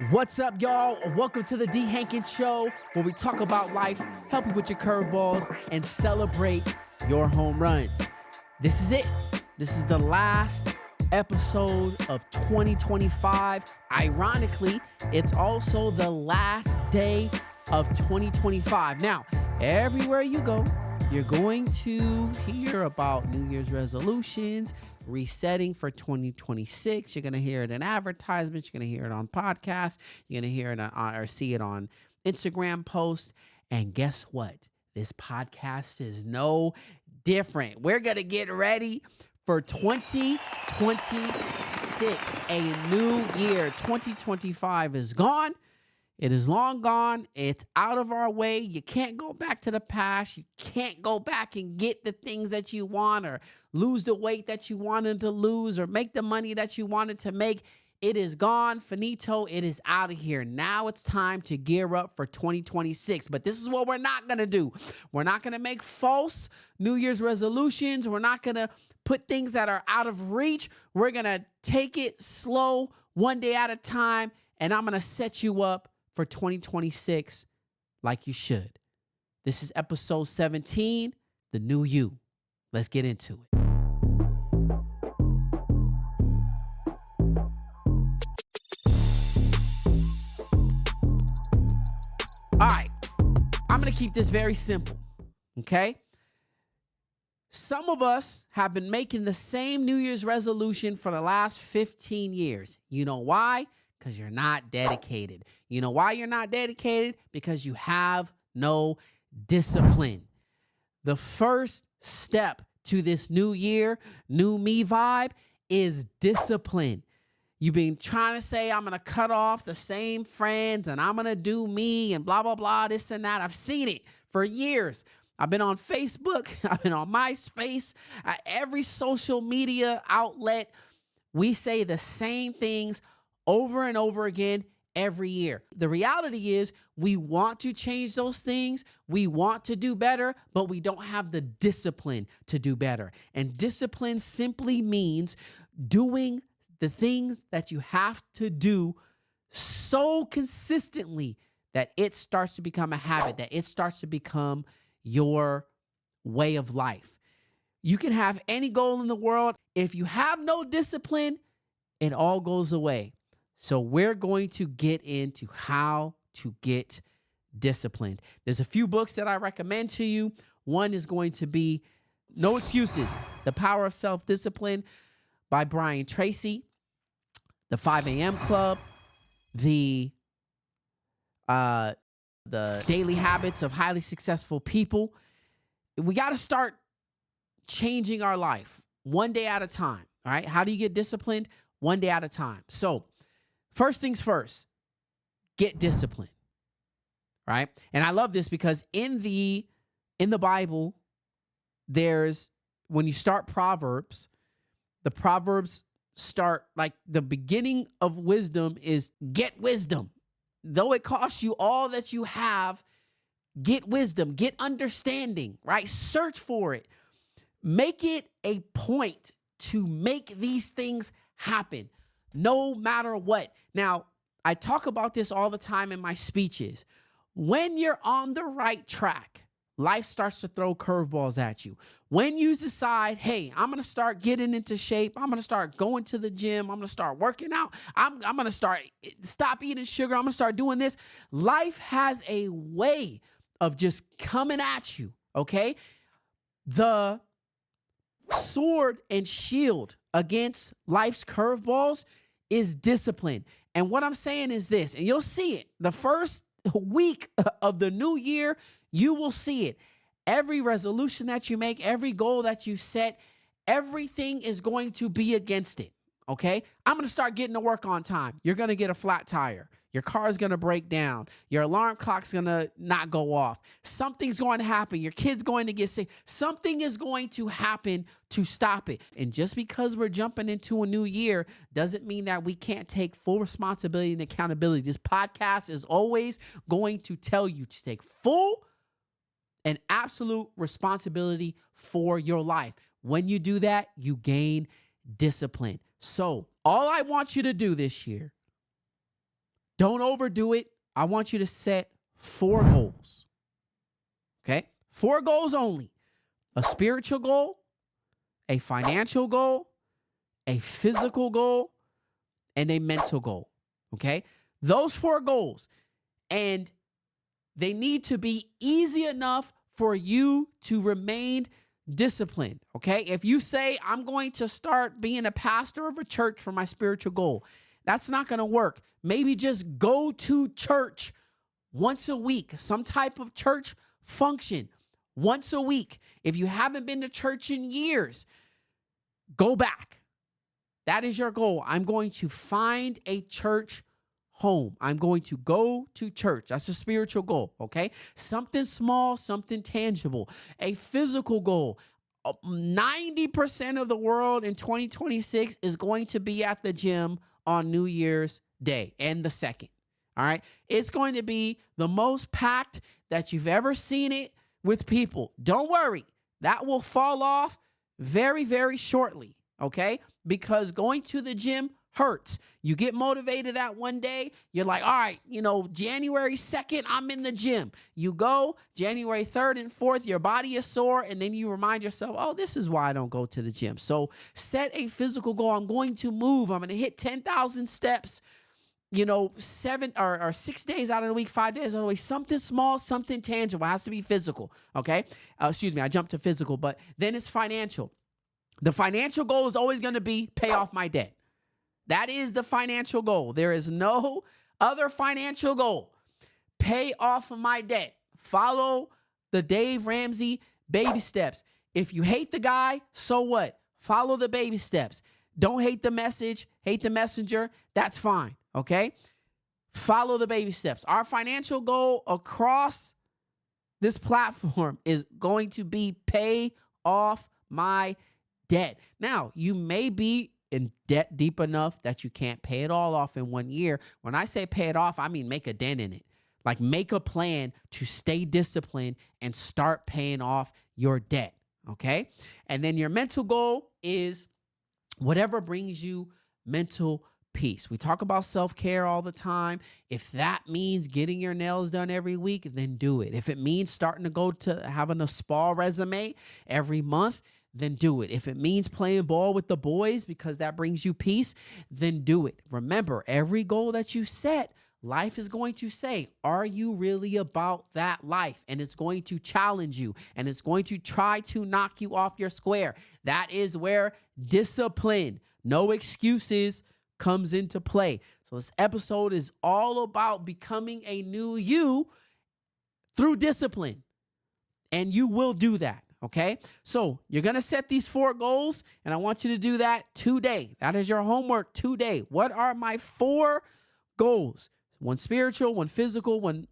What's up, y'all? Welcome to the Dee Hankins Show, where we talk about life, help you with your curveballs, and celebrate your home runs. This is it. This is the last episode of 2025. Ironically, it's also the last day of 2025. Now, everywhere you go, you're going to hear about New Year's resolutions, resetting for 2026. You're going to hear it in advertisements. You're going to hear it on podcasts. You're going to hear it or see it on Instagram posts. And guess what? This podcast is no different. We're going to get ready for 2026, a new year. 2025 is gone. It is long gone. It's out of our way. You can't go back to the past. You can't go back and get the things that you want or lose the weight that you wanted to lose or make the money that you wanted to make. It is gone. Finito. It is out of here. Now it's time to gear up for 2026. But this is what we're not going to do. We're not going to make false New Year's resolutions. We're not going to put things that are out of reach. We're going to take it slow, one day at a time. And I'm going to set you up for 2026 like you should. This is episode 17, the new you. Let's get into it. All right, I'm going to keep this very simple, okay? Some of us have been making the same New Year's resolution for the last 15 years. You know why? Because you're not dedicated. You know why you're not dedicated? Because you have no discipline. The first step to this new year, new me vibe is discipline. You've been trying to say, I'm going to cut off the same friends and I'm going to do me and blah, blah, blah, this and that. I've seen it for years. I've been on Facebook. I've been on MySpace. Every social media outlet, we say the same things over and over again every year. The reality is we want to change those things. We want to do better, but we don't have the discipline to do better. And discipline simply means doing the things that you have to do so consistently that it starts to become a habit, that it starts to become your way of life. You can have any goal in the world. If you have no discipline, it all goes away. So we're going to get into how to get disciplined. There's a few books that I recommend to you. One is going to be No Excuses, The Power of Self-Discipline by Brian Tracy, The 5 a.m. Club, the Daily Habits of Highly Successful People. We got to start changing our life one day at a time, all right? How do you get disciplined? One day at a time. So first things first, get disciplined, right? And I love this because in the Bible, there's, when you start Proverbs, the Proverbs start, like, the beginning of wisdom is get wisdom. Though it costs you all that you have, get wisdom, get understanding, right? Search for it. Make it a point to make these things happen, no matter what. Now, I talk about this all the time in my speeches. When you're on the right track, life starts to throw curveballs at you. When you decide, hey, I'm going to start getting into shape, I'm going to start going to the gym, I'm going to start working out, I'm going to stop eating sugar, I'm going to start doing this. Life has a way of just coming at you, okay? The sword and shield against life's curveballs is discipline. And what I'm saying is this, and you'll see it. The first week of the new year, you will see it. Every resolution that you make, every goal that you set, everything is going to be against it, okay? I'm going to start getting to work on time. You're going to get a flat tire. Your car is going to break down. Your alarm clock's going to not go off. Something's going to happen. Your kid's going to get sick. Something is going to happen to stop it. And just because we're jumping into a new year doesn't mean that we can't take full responsibility and accountability. This podcast is always going to tell you to take full and absolute responsibility for your life. When you do that, you gain discipline. So all I want you to do this year, Don't overdo it. I want you to set 4 goals. Okay? 4 goals only. A spiritual goal, a financial goal, a physical goal, and a mental goal. Okay? Those 4 goals. And they need to be easy enough for you to remain disciplined. Okay? If you say, I'm going to start being a pastor of a church for my spiritual goal, that's not going to work. Maybe just go to church once a week, some type of church function once a week. If you haven't been to church in years, go back. That is your goal. I'm going to find a church home. I'm going to go to church. That's a spiritual goal, okay? Something small, something tangible. A physical goal. 90% of the world in 2026 is going to be at the gym on New Year's Day and the 2nd. All right. It's going to be the most packed that you've ever seen it with people. Don't worry. That will fall off very, very shortly. Okay. Because going to the gym hurts. You get motivated that one day. You're like, all right, January 2nd, I'm in the gym. You go January 3rd and 4th, your body is sore. And then you remind yourself, oh, this is why I don't go to the gym. So set a physical goal. I'm going to move. I'm going to hit 10,000 steps, 7 or 6 days out of the week, 5 days out of the week, something small, something tangible. It has to be physical. Okay. I jumped to physical, but then it's financial. The financial goal is always going to be pay off my debt. That is the financial goal. There is no other financial goal. Pay off my debt. Follow the Dave Ramsey baby steps. If you hate the guy, so what? Follow the baby steps. Don't hate the message, hate the messenger. That's fine, okay? Follow the baby steps. Our financial goal across this platform is going to be pay off my debt. Now, you may be in debt deep enough that you can't pay it all off in 1 year. When I say pay it off, I mean make a dent in it. Like make a plan to stay disciplined and start paying off your debt, okay? And then your mental goal is whatever brings you mental peace. We talk about self-care all the time. If that means getting your nails done every week, then do it. If it means starting to go to having a spa resume every month, then do it. If it means playing ball with the boys because that brings you peace, then do it. Remember, every goal that you set, life is going to say, are you really about that life? And it's going to challenge you and it's going to try to knock you off your square. That is where discipline, no excuses, comes into play. So this episode is all about becoming a new you through discipline. And you will do that. Okay, so you're going to set these 4 goals, and I want you to do that today. That is your homework today. What are my 4 goals? One spiritual, one physical, one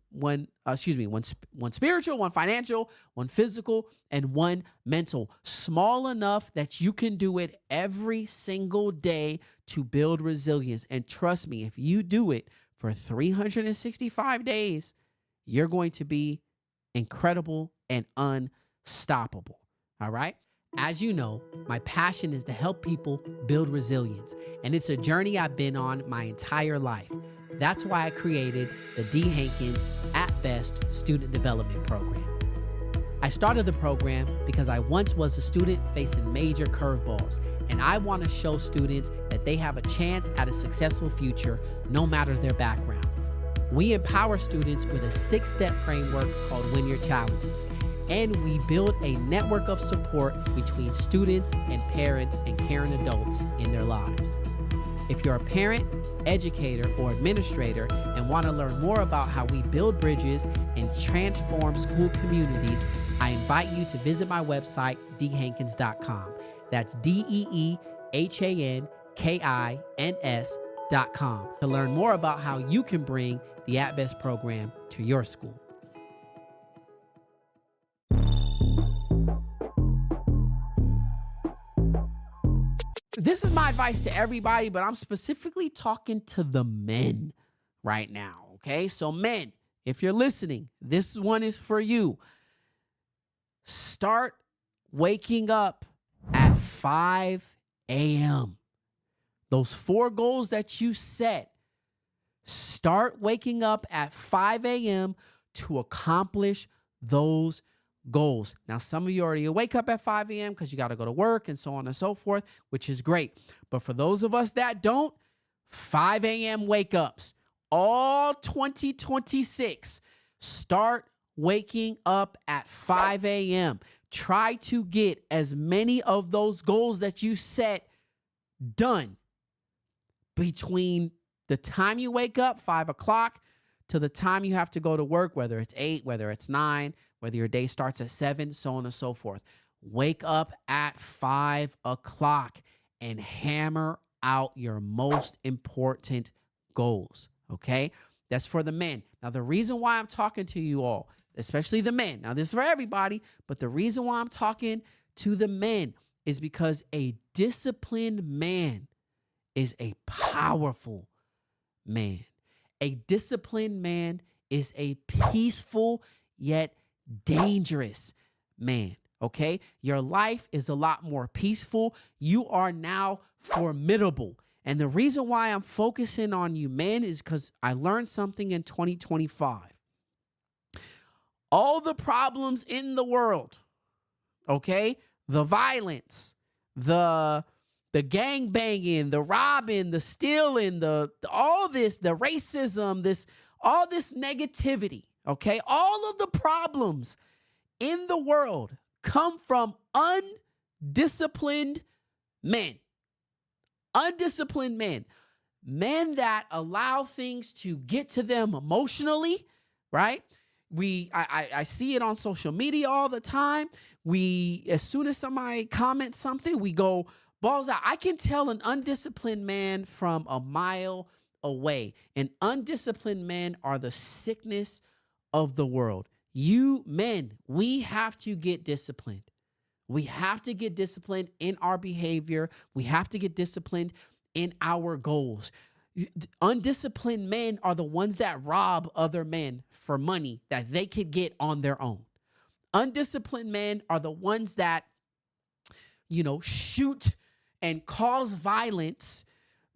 spiritual, one financial, one physical, and one mental. Small enough that you can do it every single day to build resilience. And trust me, if you do it for 365 days, you're going to be incredible and unstoppable. All right. As you know, my passion is to help people build resilience, and it's a journey I've been on my entire life. That's why I created the Dee Hankins At Best Student Development Program. I started the program because I once was a student facing major curveballs, and I want to show students that they have a chance at a successful future no matter their background. We empower students with a 6-step framework called Win Your Challenges. And we build a network of support between students and parents and caring adults in their lives. If you're a parent, educator, or administrator and want to learn more about how we build bridges and transform school communities, I invite you to visit my website, deehankins.com. That's DeeHankins.com to learn more about how you can bring the At Best program to your school. This is my advice to everybody, but I'm specifically talking to the men right now, okay? So men, if you're listening, this one is for you. Start waking up at 5 a.m. Those 4 goals that you set, Start waking up at 5 a.m. to accomplish those goals. Now, some of you already wake up at 5 a.m. because you got to go to work and so on and so forth, which is great. But for those of us that don't, 5 a.m. wake ups. All 2026, start waking up at 5 a.m. Try to get as many of those goals that you set done between the time you wake up, 5 o'clock, to the time you have to go to work, whether it's 8, whether it's 9, whether your day starts at 7, so on and so forth. Wake up at 5 o'clock and hammer out your most important goals, okay? That's for the men. Now, the reason why I'm talking to you all, especially the men, now this is for everybody, but the reason why I'm talking to the men is because a disciplined man is a powerful man. A disciplined man is a peaceful yet dangerous man, okay? Your life is a lot more peaceful. You are now formidable. And the reason why I'm focusing on you men is because I learned something in 2025. All the problems in the world, okay? The violence, the gang banging, the robbing, the stealing, all this, the racism, all this negativity, okay? All of the problems in the world come from undisciplined men. Undisciplined men. Men that allow things to get to them emotionally, right? I see it on social media all the time. As soon as somebody comments something, we go balls out. I can tell an undisciplined man from a mile away. And undisciplined men are the sickness of the world. You men, we have to get disciplined. We have to get disciplined in our behavior. We have to get disciplined in our goals. Undisciplined men are the ones that rob other men for money that they could get on their own. Undisciplined men are the ones that, shoot and cause violence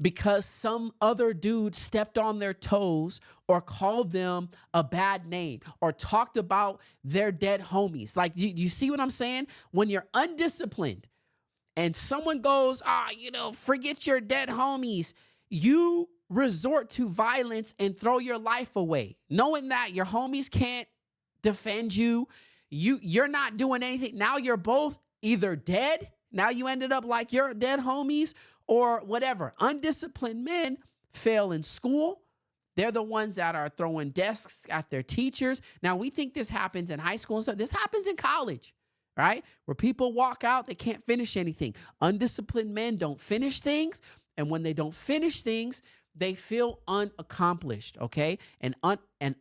because some other dude stepped on their toes or called them a bad name or talked about their dead homies. Like, you see what I'm saying? When you're undisciplined and someone goes, forget your dead homies, you resort to violence and throw your life away, knowing that your homies can't defend you. You're not doing anything. Now you're both either dead. Now you ended up like your dead homies or whatever. Undisciplined men fail in school. They're the ones that are throwing desks at their teachers. Now, we think this happens in high school and stuff. This happens in college, right? Where people walk out, they can't finish anything. Undisciplined men don't finish things. And when they don't finish things, they feel unaccomplished, okay? An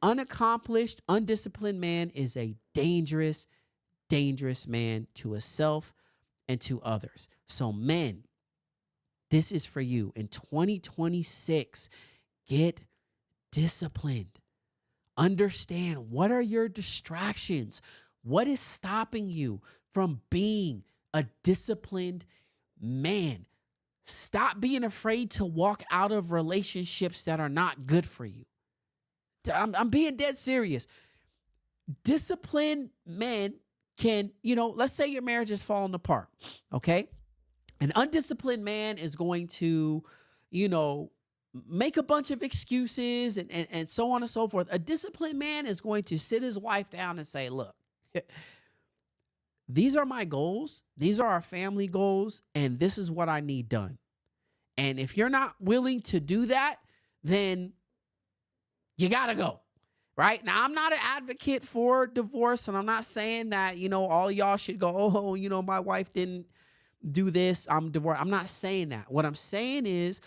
unaccomplished, undisciplined man is a dangerous, dangerous man to himself and to others. So men, this is for you. In 2026, get disciplined. Understand, what are your distractions? What is stopping you from being a disciplined man? Stop being afraid to walk out of relationships that are not good for you. I'm being dead serious. Disciplined men can, let's say your marriage is falling apart, okay? An undisciplined man is going to, make a bunch of excuses and so on and so forth. A disciplined man is going to sit his wife down and say, look, these are my goals. These are our family goals. And this is what I need done. And if you're not willing to do that, then you got to go. Right now, I'm not an advocate for divorce, and I'm not saying that, all y'all should go, oh, my wife didn't do this, I'm divorced. I'm not saying that. What I'm saying is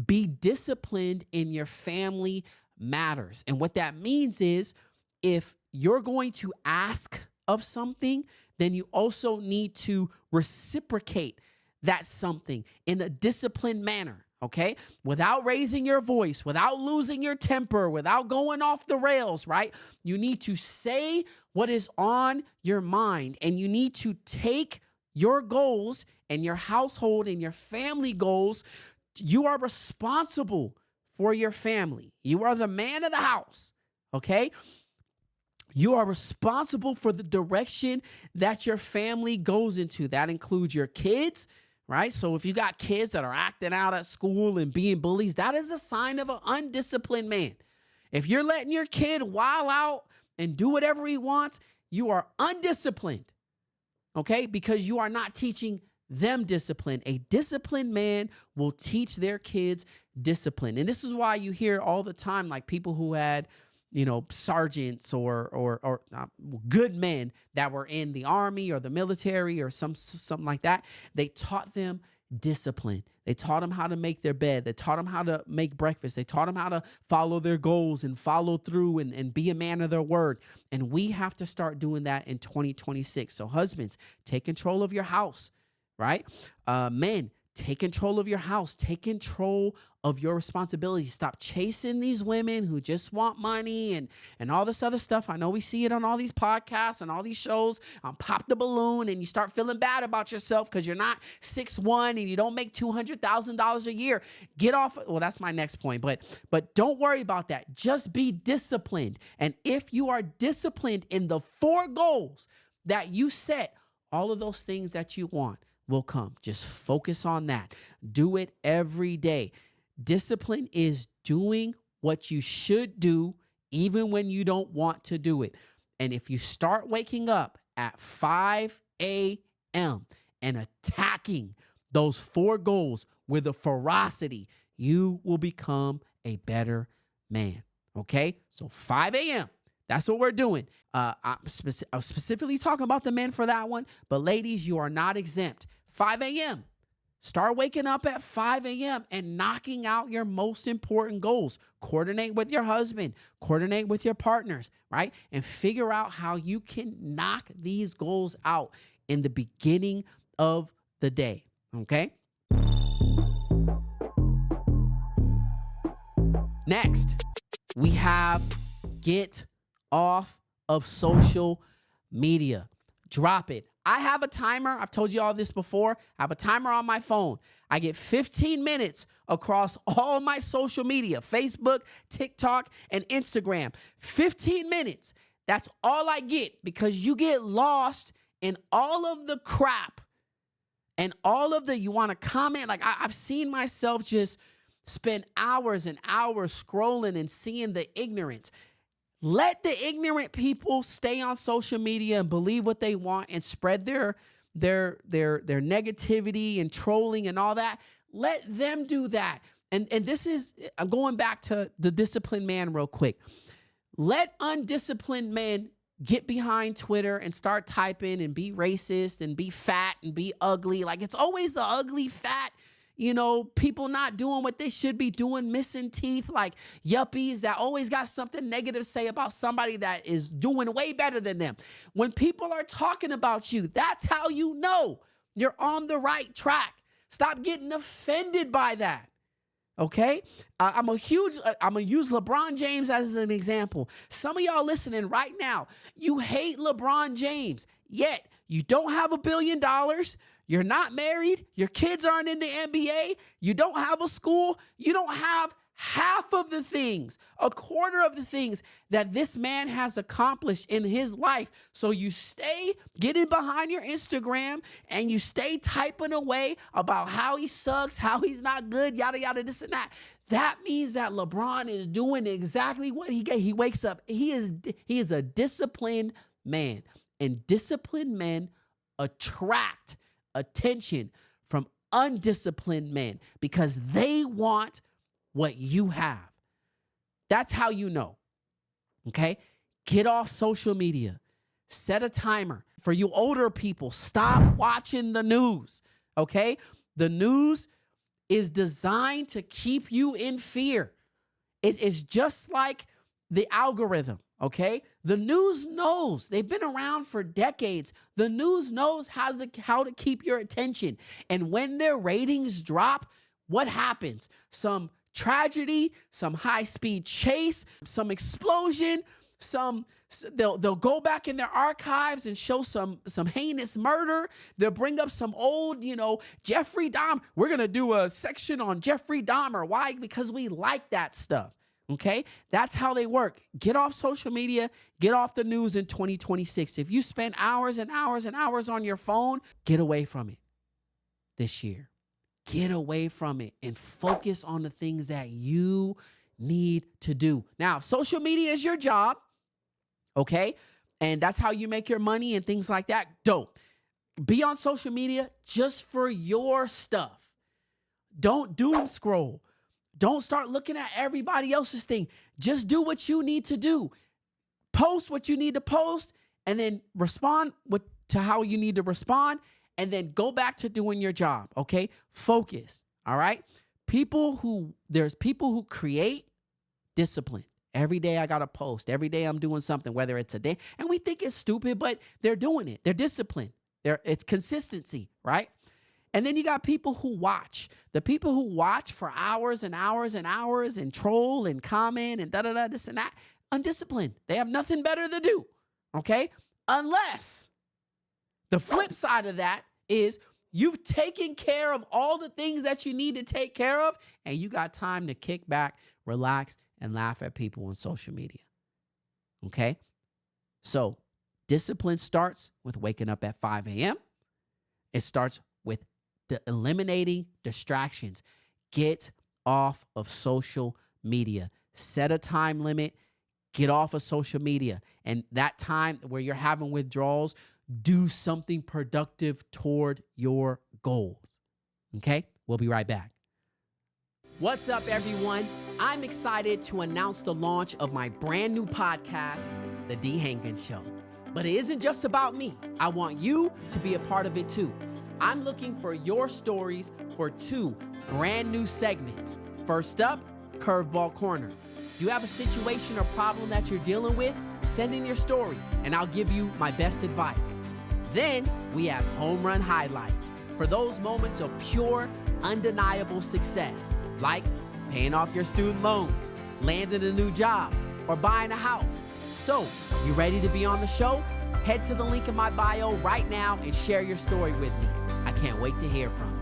be disciplined in your family matters. And what that means is if you're going to ask of something, then you also need to reciprocate that something in a disciplined manner. Okay, without raising your voice, without losing your temper, without going off the rails, right? You need to say what is on your mind, and you need to take your goals and your household and your family goals. You are responsible for your family. You are the man of the house, okay? You are responsible for the direction that your family goes into. That includes your kids, right? So if you got kids that are acting out at school and being bullies, that is a sign of an undisciplined man. If you're letting your kid wild out and do whatever he wants, you are undisciplined, okay? Because you are not teaching them discipline. A disciplined man will teach their kids discipline. And this is why you hear all the time, like people who had, sergeants or good men that were in the army or the military or something like that. They taught them discipline. They taught them how to make their bed. They taught them how to make breakfast. They taught them how to follow their goals and follow through and be a man of their word. And we have to start doing that in 2026. So husbands, take control of your house, right? Men, take control of your house. Take control of your responsibility. Stop chasing these women who just want money and all this other stuff. I know we see it on all these podcasts and all these shows. Pop the balloon and you start feeling bad about yourself because you're not 6'1" and you don't make $200,000 a year. Get off. Well, that's my next point, but don't worry about that. Just be disciplined. And if you are disciplined in the 4 goals that you set, all of those things that you want will come. Just focus on that. Do it every day. Discipline is doing what you should do even when you don't want to do it. And if you start waking up at 5 a.m. and attacking those 4 goals with a ferocity, you will become a better man. Okay? So 5 a.m. That's what we're doing. I'm specifically talking about the men for that one. But ladies, you are not exempt. 5 a.m. Start waking up at 5 a.m. and knocking out your most important goals. Coordinate with your husband. Coordinate with your partners, right? And figure out how you can knock these goals out in the beginning of the day, okay? Next, we have get off of social media. Drop it. I have a timer. I've told you all this before. I have a timer on my phone. I get 15 minutes across all my social media, Facebook, TikTok, and Instagram. 15 minutes. That's all I get because you get lost in all of the crap and all of you want to comment. Like I've seen myself just spend hours and hours scrolling and seeing the ignorance. Let the ignorant people stay on social media and believe what they want and spread their negativity and trolling and all that. Let them do that. And this is, I'm going back to the disciplined man real quick. Let undisciplined men get behind Twitter and start typing and be racist and be fat and be ugly. Like it's always the ugly, fat, people not doing what they should be doing, missing teeth, like yuppies that always got something negative to say about somebody that is doing way better than them. When people are talking about you, that's how you know you're on the right track. Stop getting offended by that. Okay? I'm going to use LeBron James as an example. Some of y'all listening right now, you hate LeBron James, yet you don't have $1 billion. You're not married. Your kids aren't in the NBA. You don't have a school. You don't have half of the things, a quarter of the things that this man has accomplished in his life. So you stay getting behind your Instagram and you stay typing away about how he sucks, how he's not good, yada, yada, this and that. That means that LeBron is doing exactly what he wakes up. He is a disciplined man, and disciplined men attract attention from undisciplined men because they want what you have. That's how you know. Okay? Get off social media. Set a timer. For you older people, stop watching the news. Okay? The news is designed to keep you in fear. It's just like the algorithm. Okay? The news knows. They've been around for decades. The news knows how to keep your attention. And when their ratings drop, what happens? Some tragedy, some high-speed chase, some explosion, they'll go back in their archives and show some heinous murder. They'll bring up some old, Jeffrey Dahmer. We're going to do a section on Jeffrey Dahmer. Why? Because we like that stuff. Okay? That's how they work. Get off social media, get off the news in 2026. If you spend hours and hours and hours on your phone, get away from it this year. Get away from it and focus on the things that you need to do. Now, if social media is your job, okay, and that's how you make your money and things like that, dope. Be on social media just for your stuff. Don't doom scroll. Don't start looking at everybody else's thing. Just do what you need to do. Post what you need to post, and then respond to how you need to respond, and then go back to doing your job, okay? Focus, all right? There's people who create discipline. Every day I got to post. Every day I'm doing something, whether it's a day. And we think it's stupid, but they're doing it. They're disciplined. It's consistency, right? And then you got people who watch. The people who watch for hours and hours and hours and troll and comment and da-da-da, this and that, undisciplined. They have nothing better to do, okay? Unless the flip side of that is you've taken care of all the things that you need to take care of, and you got time to kick back, relax, and laugh at people on social media, okay? So discipline starts with waking up at 5 a.m. It starts with eliminating distractions. Get off of social media. Set a time limit. Get off of social media. And that time where you're having withdrawals, do something productive toward your goals. Okay? We'll be right back. What's up, everyone? I'm excited to announce the launch of my brand new podcast, The Dee Hankins Show. But it isn't just about me. I want you to be a part of it too. I'm looking for your stories for 2 brand new segments. First up, Curveball Corner. If you have a situation or problem that you're dealing with, send in your story and I'll give you my best advice. Then we have Home Run Highlights for those moments of pure, undeniable success, like paying off your student loans, landing a new job, or buying a house. So, you ready to be on the show? Head to the link in my bio right now and share your story with me. I can't wait to hear from you.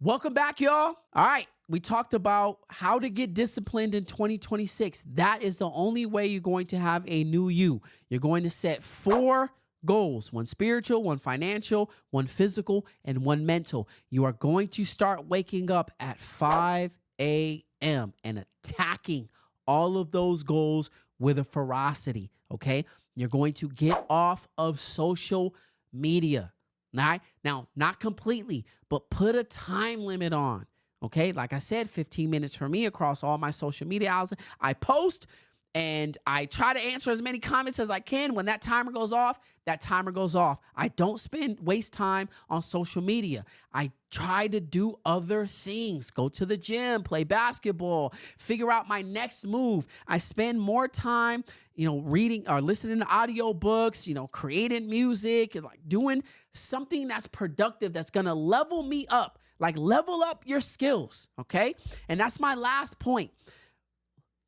Welcome back, y'all. All right, we talked about how to get disciplined in 2026. That is the only way you're going to have a new you. You're going to set 4 goals, 1 spiritual, 1 financial, 1 physical, and 1 mental. You are going to start waking up at 5 a.m. and attacking all of those goals with a ferocity, okay? You're going to get off of social media, all right? Now, not completely, but put a time limit on, okay? Like I said, 15 minutes for me across all my social media outlets. I post and I try to answer as many comments as I can. When that timer goes off, that timer goes off. I don't waste time on social media. I try to do other things, go to the gym, play basketball, figure out my next move. I spend more time, reading or listening to audiobooks, creating music, like doing something that's productive, that's going to level me up, like level up your skills. Okay. And that's my last point.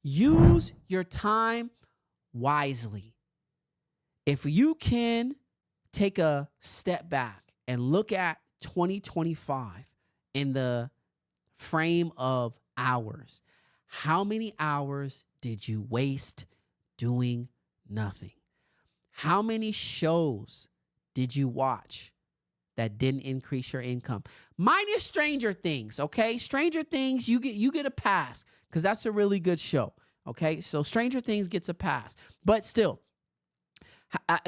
Use your time wisely. If you can take a step back and look at 2025 in the frame of hours, how many hours did you waste doing nothing? How many shows did you watch that didn't increase your income? Minus Stranger Things, okay? Stranger Things, you get a pass because that's a really good show, okay? So Stranger Things gets a pass, but still,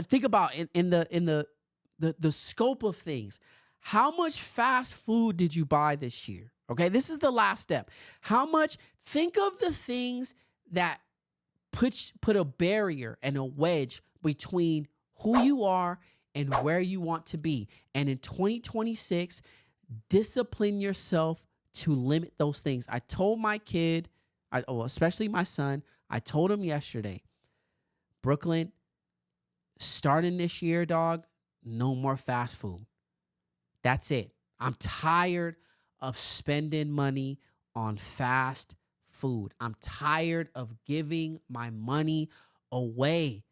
think about in the scope of things. How much fast food did you buy this year? Okay, this is the last step. Think of the things that put a barrier and a wedge between who you are and where you want to be. And in 2026, discipline yourself to limit those things. I told my kid, especially my son, I told him yesterday, Brooklyn, starting this year, dog, no more fast food. That's it. I'm tired of spending money on fast food. I'm tired of giving my money away.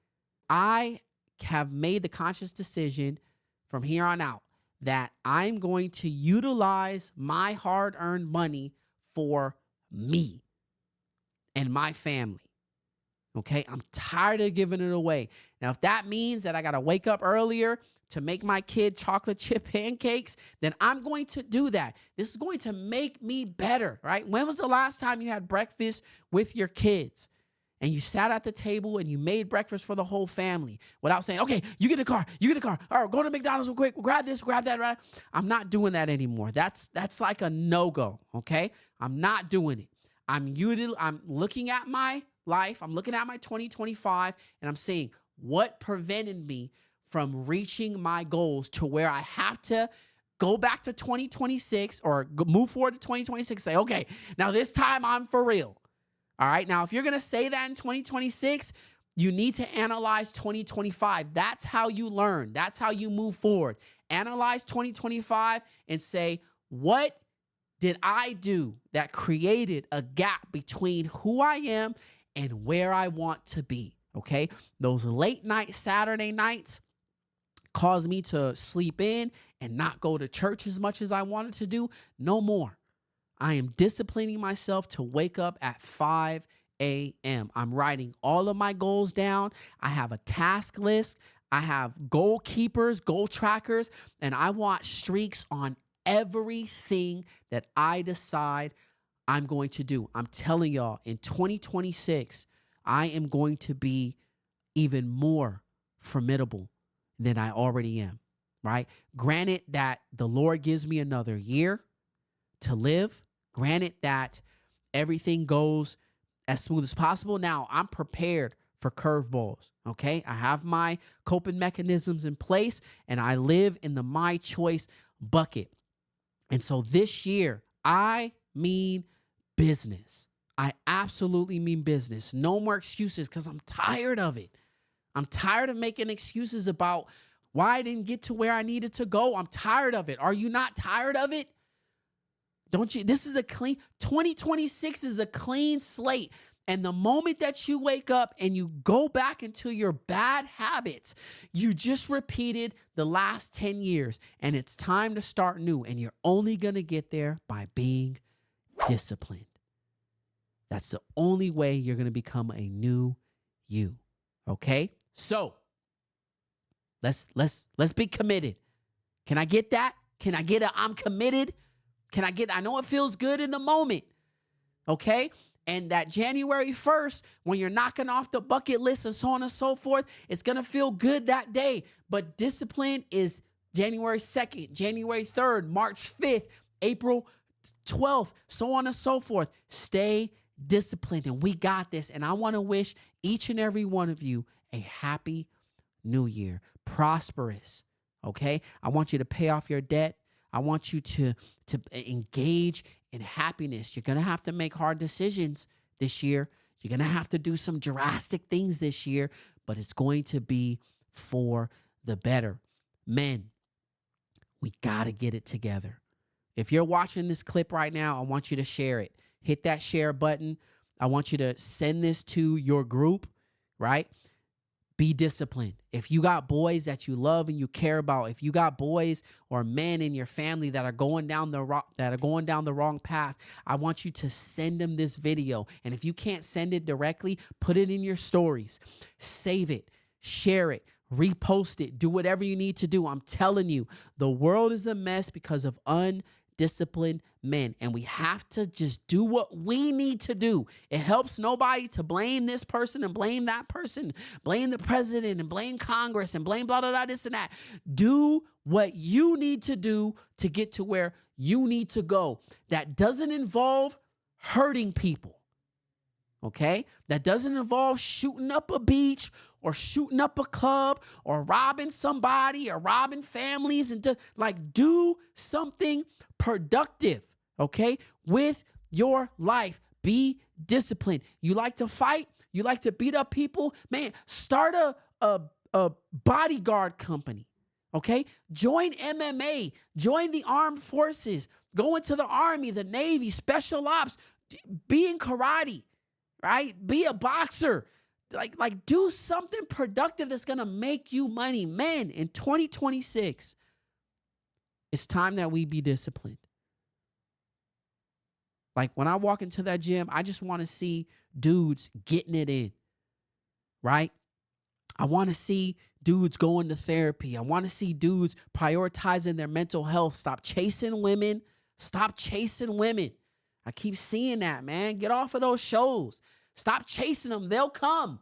I have made the conscious decision from here on out that I'm going to utilize my hard-earned money for me and my family. Okay, I'm tired of giving it away. Now, if that means that I got to wake up earlier to make my kid chocolate chip pancakes, then I'm going to do that. This is going to make me better, right? When was the last time you had breakfast with your kids and you sat at the table and you made breakfast for the whole family without saying, okay, you get a car, you get a car. All right, go to McDonald's real quick, grab this, grab that, right? I'm not doing that anymore. That's like a no-go, okay? I'm not doing it. I'm looking at my life. I'm looking at my 2025 and I'm saying what prevented me from reaching my goals to where I have to go back to 2026 or move forward to 2026. Say, okay, now this time I'm for real. All right. Now, if you're going to say that in 2026, you need to analyze 2025. That's how you learn. That's how you move forward. Analyze 2025 and say, what did I do that created a gap between who I am and where I want to be? Okay. Those late night Saturday nights caused me to sleep in and not go to church as much as I wanted to do. No more. I am disciplining myself to wake up at 5 a.m. I'm writing all of my goals down. I have a task list. I have goal keepers, goal trackers, and I want streaks on everything that I decide I'm going to do. I'm telling y'all, in 2026, I am going to be even more formidable than I already am, right? Granted that the Lord gives me another year to live. Granted that everything goes as smooth as possible. Now, I'm prepared for curveballs, okay? I have my coping mechanisms in place, and I live in the my choice bucket. And so this year, I mean business. I absolutely mean business. No more excuses because I'm tired of it. I'm tired of making excuses about why I didn't get to where I needed to go. I'm tired of it. Are you not tired of it? Don't you? This is 2026 is a clean slate. And the moment that you wake up and you go back into your bad habits, you just repeated the last 10 years and it's time to start new. And you're only going to get there by being disciplined. That's the only way you're going to become a new you. Okay? So let's be committed. Can I get that? Can I get I'm committed? I know it feels good in the moment. Okay? And that January 1st, when you're knocking off the bucket list and so on and so forth, it's going to feel good that day. But discipline is January 2nd, January 3rd, March 5th, April 12th, so on and so forth. Stay disciplined, and we got this. And I want to wish each and every one of you a happy new year, prosperous, okay? I want you to pay off your debt. I want you to engage in happiness. You're going to have to make hard decisions this year. You're going to have to do some drastic things this year, but it's going to be for the better. Men, we got to get it together. If you're watching this clip right now, I want you to share it. Hit that share button. I want you to send this to your group, right? Be disciplined. If you got boys that you love and you care about, if you got boys or men in your family that are going down the wrong path, I want you to send them this video. And if you can't send it directly, put it in your stories. Save it, share it, repost it, do whatever you need to do. I'm telling you, the world is a mess because of undisciplined men, and we have to just do what we need to do. It helps nobody to blame this person and blame that person, blame the president and blame Congress and blame blah, blah, blah, this and that. Do what you need to do to get to where you need to go. That doesn't involve hurting people, okay? That doesn't involve shooting up a beach or shooting up a club or robbing somebody or robbing families, and do something productive, okay, with your life. Be disciplined. You like to fight? You like to beat up people? Man, start a bodyguard company, okay? Join MMA. Join the armed forces. Go into the Army, the Navy, special ops, be in karate, right? Be a boxer. Like do something productive that's going to make you money. Men, in 2026, it's time that we be disciplined. Like when I walk into that gym, I just want to see dudes getting it in, right? I want to see dudes going to therapy. I want to see dudes prioritizing their mental health. Stop chasing women. Stop chasing women. I keep seeing that, man. Get off of those shows. Stop chasing them. They'll come.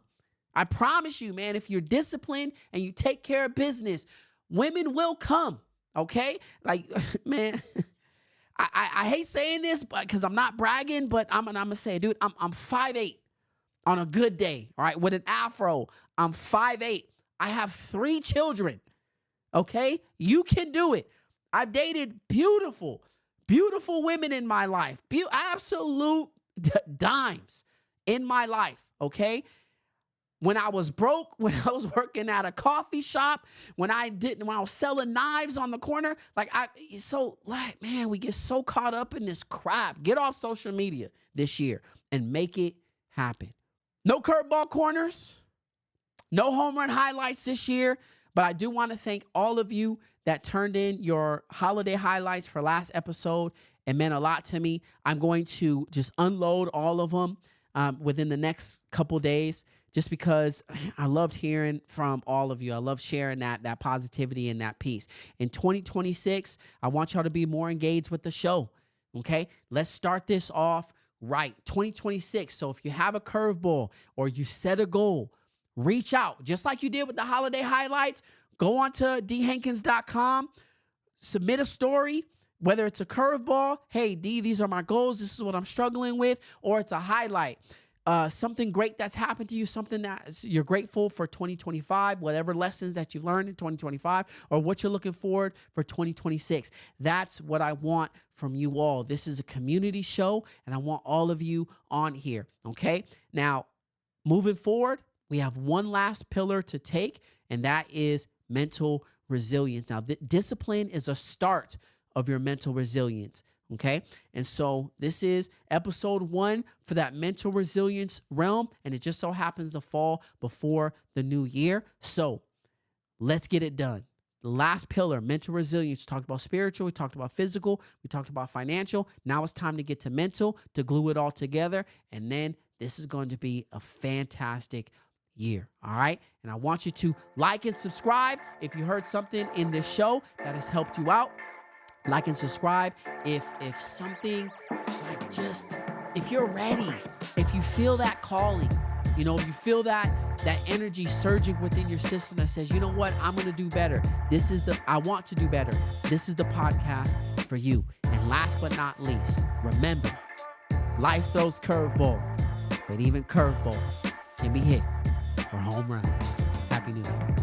I promise you, man, if you're disciplined and you take care of business, women will come, okay? Like, man, I hate saying this because I'm not bragging, but I'm going to say, dude, I'm 5'8". On a good day, all right, with an afro. I'm 5'8". I have 3 children, okay? You can do it. I've dated beautiful women in my life, absolute dimes in my life, okay? When I was broke, when I was working at a coffee shop, when I was selling knives on the corner, man, we get so caught up in this crap. Get off social media this year and make it happen. No curveball corners, no home run highlights this year, but I do want to thank all of you that turned in your holiday highlights for last episode. It meant a lot to me. I'm going to just unload all of them within the next couple days, just because I loved hearing from all of you. I love sharing that positivity and that peace. In 2026, I want y'all to be more engaged with the show, okay? Let's start this off right. 2026. So if you have a curveball or you set a goal, reach out. Just like you did with the holiday highlights, go on to deehankins.com, submit a story, whether it's a curveball, hey, Dee, these are my goals, this is what I'm struggling with, or it's a highlight. Something great that's happened to you, something that you're grateful for 2025, whatever lessons that you've learned in 2025, or what you're looking forward for 2026. That's what I want from you all. This is a community show, and I want all of you on here, okay? Now, moving forward, we have one last pillar to take, and that is mental resilience. Now, discipline is a start of your mental resilience. Okay. And so this is episode 1 for that mental resilience realm. And it just so happens to fall before the new year. So let's get it done. The last pillar, mental resilience. We talked about spiritual. We talked about physical. We talked about financial. Now it's time to get to mental, to glue it all together. And then this is going to be a fantastic year. All right. And I want you to like and subscribe if you heard something in this show that has helped you out. Like and subscribe if something if you're ready, if you feel that calling, you feel that energy surging within your system that says, you know what, I'm going to do better. I want to do better. This is the podcast for you. And last but not least, remember, life throws curveballs, but even curveballs can be hit for home runs. Happy New Year.